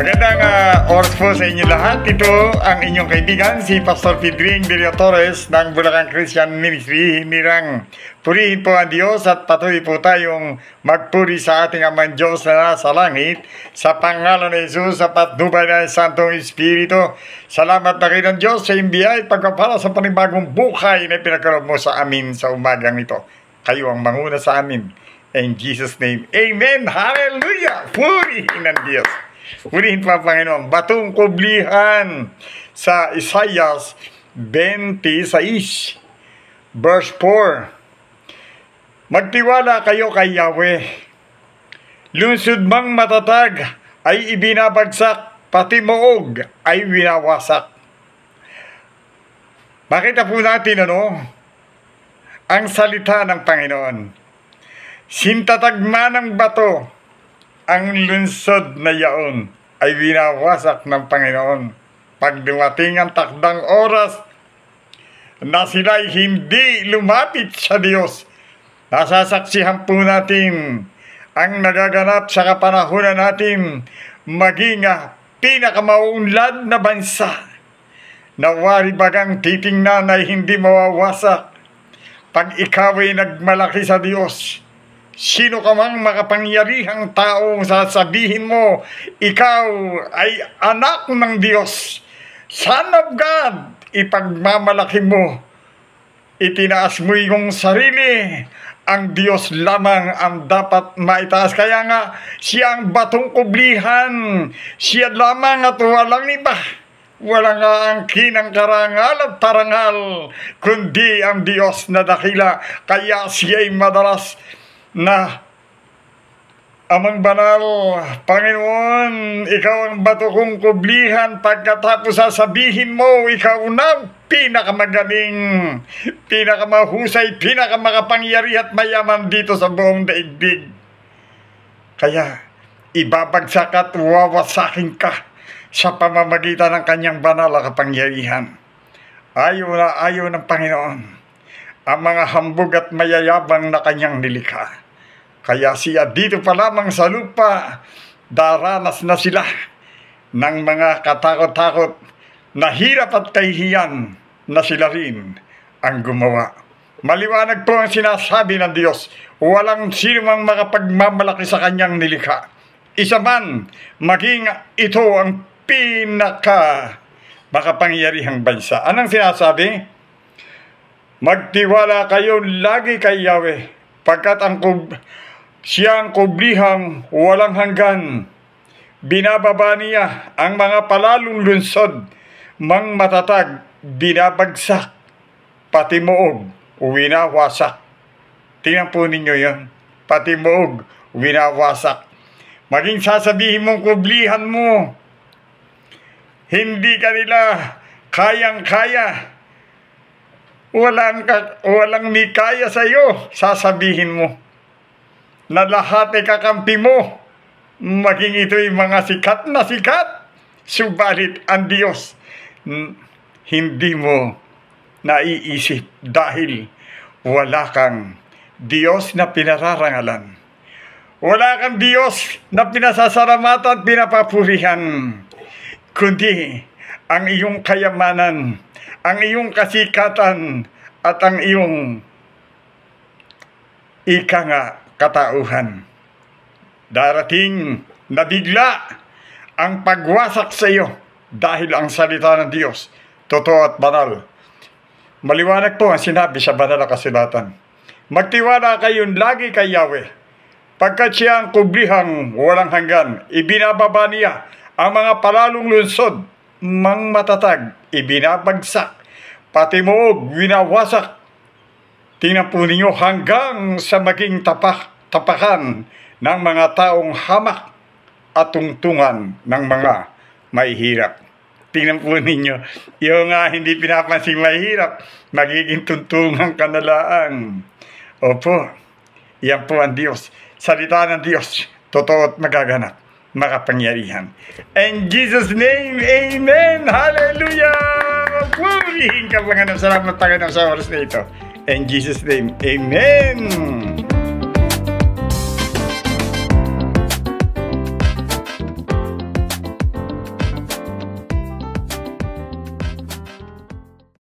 Magandang oras po sa inyo lahat. Ito ang inyong kaibigan, si Pastor Pedring Delio Torres ng Bulacan Christian Ministry. Hinirang purihin po ang Diyos at patuloy po tayong magpuri sa ating Amang Diyos na nasa langit sa pangalan ni Jesus sa patnubay ng Santong Espiritu. Salamat na rin ng Diyos sa imbiyay pagkapala sa panibagong buhay na pinagkaroon mo sa amin sa umagang ito. Kayo ang manguna sa amin. In Jesus' name, Amen! Hallelujah! Purihin ng Diyos. Purihin pa Panginoon. Batong kublihan sa Isaias 26, verse 4. Magtiwala kayo kay Yahweh. Lungsod mang matatag ay ibinabagsak, pati moog ay winawasak. Makita po natin ang salita ng Panginoon. Sintatagma ng bato, ang lungsod na yaon ay winawasak ng Panginoon. Pag dumating ang takdang oras na sila'y hindi lumapit sa Diyos, nasasaksihan po natin ang nagaganap sa kapanahunan natin maging pinakamauunlad na bansa na wari bagang titingnan ay hindi mawawasak. Pag ikaw ay nagmalaki sa Diyos, sino ka mang makapangyarihang tao sasabihin mo, ikaw ay anak ng Diyos, Son of God, ipagmamalaki mo, itinaas mo yung sarili, ang Diyos lamang ang dapat maitaas. Kaya nga, siya ang batong kublihan, siya lamang at walang iba. Walang aangkin ang karangal at tarangal, kundi ang Diyos na dakila. Kaya siya'y madalas na Amang banal, Panginoon, ikaw ang bato kong kublihan. Pagkatapos sasabihin mo, ikaw na pinakamagaling, pinakamahusay, pinakamakapangyari at mayaman dito sa buong daigdig. Kaya ibabagsak at wawasakin ka sa pamamagitan ng kanyang banal na kapangyarihan. Ayaw ng Panginoon ang mga hambog at mayayabang na kanyang nilikha. Kaya siya dito pa lamang sa lupa, daranas na sila ng mga katakot-takot na hirap at kahihiyan na sila rin ang gumawa. Maliwanag po ang sinasabi ng Diyos, walang sino mang makapagmamalaki sa kanyang nilikha. Isa man, maging ito ang makapangyarihang bansa. Anong sinasabi? Magtiwala kayo lagi kay Yahweh, pagkat siya ang kublihang walang hanggan. Binababa niya ang mga palalong lunsod, mang matatag, binabagsak, pati moog, winawasak. Tingnan po ninyo yun. Pati moog, winawasak. Maging sasabihin mong kublihan mo, hindi ka nila kayang-kaya. Walang nikaya sa iyo, sasabihin mo na lahat ay kakampi mo, maging ito'y mga sikat na sikat, subalit ang Diyos hindi mo naiisip dahil wala kang Diyos na pinararangalan. Wala kang Diyos na pinasasalamatan at pinapapurihan, kundi ang iyong kayamanan, ang iyong kasikatan, at ang iyong katauhan. Darating na bigla ang pagwasak sa iyo dahil ang salita ng Diyos, totoo at banal. Maliwanag po ang sinabi sa banal na kasulatan. Magtiwala kayong lagi kay Yahweh, pagkat siya ang kublihang walang hanggan. Ibinababa niya ang mga palalong lunsod, mang matatag, ibinabagsak, pati moog, winawasak. Tingnan po ninyo hanggang sa maging tapakan ng mga taong hamak at tungtungan ng mga mahihirap. Tingnan po ninyo, yung hindi pinapansing mahirap, magiging tuntungan ka na lang. Opo, yan po ang Diyos. Salita ng Diyos, totoo at magaganap, makapangyarihan. In Jesus' name, Amen! Hallelujah! Purihin ka mga salamat Panginoon sa oras na ito. In Jesus' name, Amen!